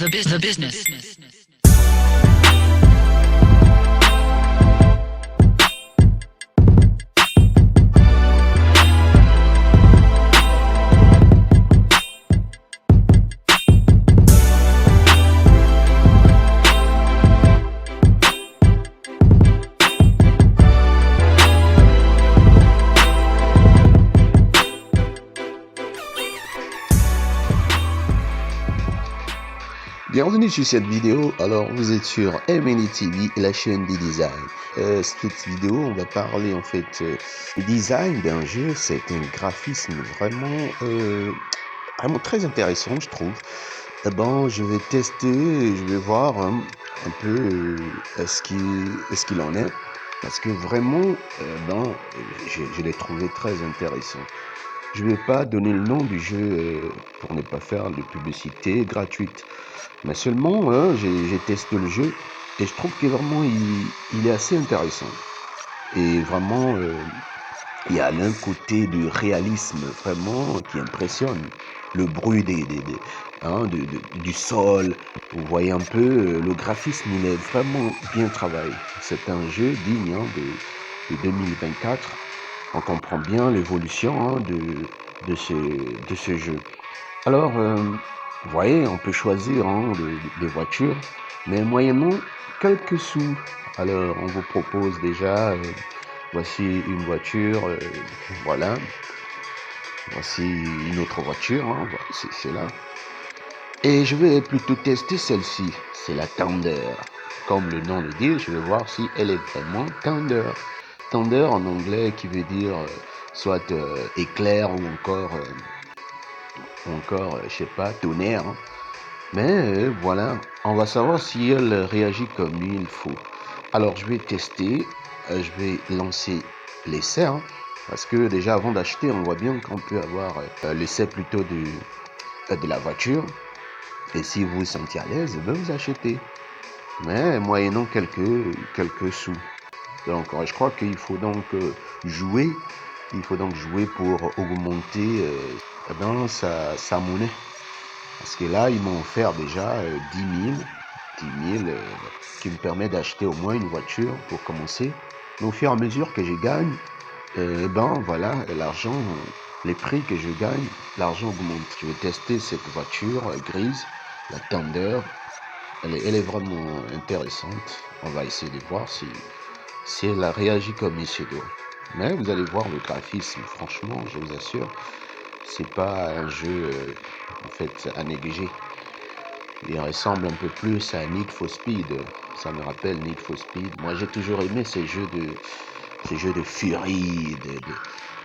The business. Bienvenue sur cette vidéo. Alors vous êtes sur MNE TV, la chaîne du design. Cette vidéo, on va parler en fait du design d'un jeu. C'est un graphisme vraiment très intéressant, je trouve. Bon, je vais tester, je vais voir un peu ce qu'il en est, parce que vraiment, je l'ai trouvé très intéressant. Je vais pas donner le nom du jeu pour ne pas faire de publicité gratuite. Mais seulement, j'ai testé le jeu et je trouve que vraiment il est assez intéressant. Et vraiment, il y a un côté de réalisme vraiment qui impressionne. Le bruit du sol, vous voyez un peu, le graphisme il est vraiment bien travaillé. C'est un jeu digne de 2024. On comprend bien l'évolution de ce jeu. Alors, vous voyez, on peut choisir des voitures, mais moyennant quelques sous. Alors, on vous propose déjà, voici une voiture, voilà. Voici une autre voiture, c'est là. Et je vais plutôt tester celle-ci, c'est la Thunder. Comme le nom le dit, je vais voir si elle est vraiment Thunder. Thunder en anglais qui veut dire soit éclair ou encore, je sais pas, tonnerre. Mais voilà, on va savoir si elle réagit comme il faut. Alors je vais tester, je vais lancer l'essai, parce que déjà avant d'acheter, on voit bien qu'on peut avoir l'essai plutôt de la voiture. Et si vous vous sentez à l'aise, vous achetez. Mais moyennant quelques sous. Donc je crois qu'il faut donc jouer. Il faut donc jouer pour augmenter sa monnaie. Parce que là, ils m'ont offert déjà 10 000 qui me permet d'acheter au moins une voiture pour commencer. Mais au fur et à mesure que je gagne, voilà, l'argent, les prix que je gagne, l'argent augmente. Je vais tester cette voiture grise, la Thunder. Elle est vraiment intéressante. On va essayer de voir si elle a réagi comme il se doit. Mais vous allez voir le graphisme, franchement, je vous assure, c'est pas un jeu en fait à négliger. Il ressemble un peu plus à Need for Speed. Ça me rappelle Need for Speed. Moi, j'ai toujours aimé ces jeux de furie,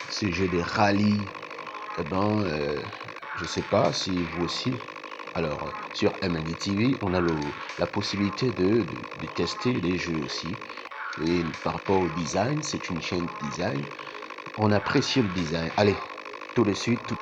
ces jeux de rallye. Je sais pas si vous aussi. Alors, sur MND TV, on a la possibilité de tester les jeux aussi. Et par rapport au design, c'est une chaîne design. On apprécie le design. Allez, tout de suite.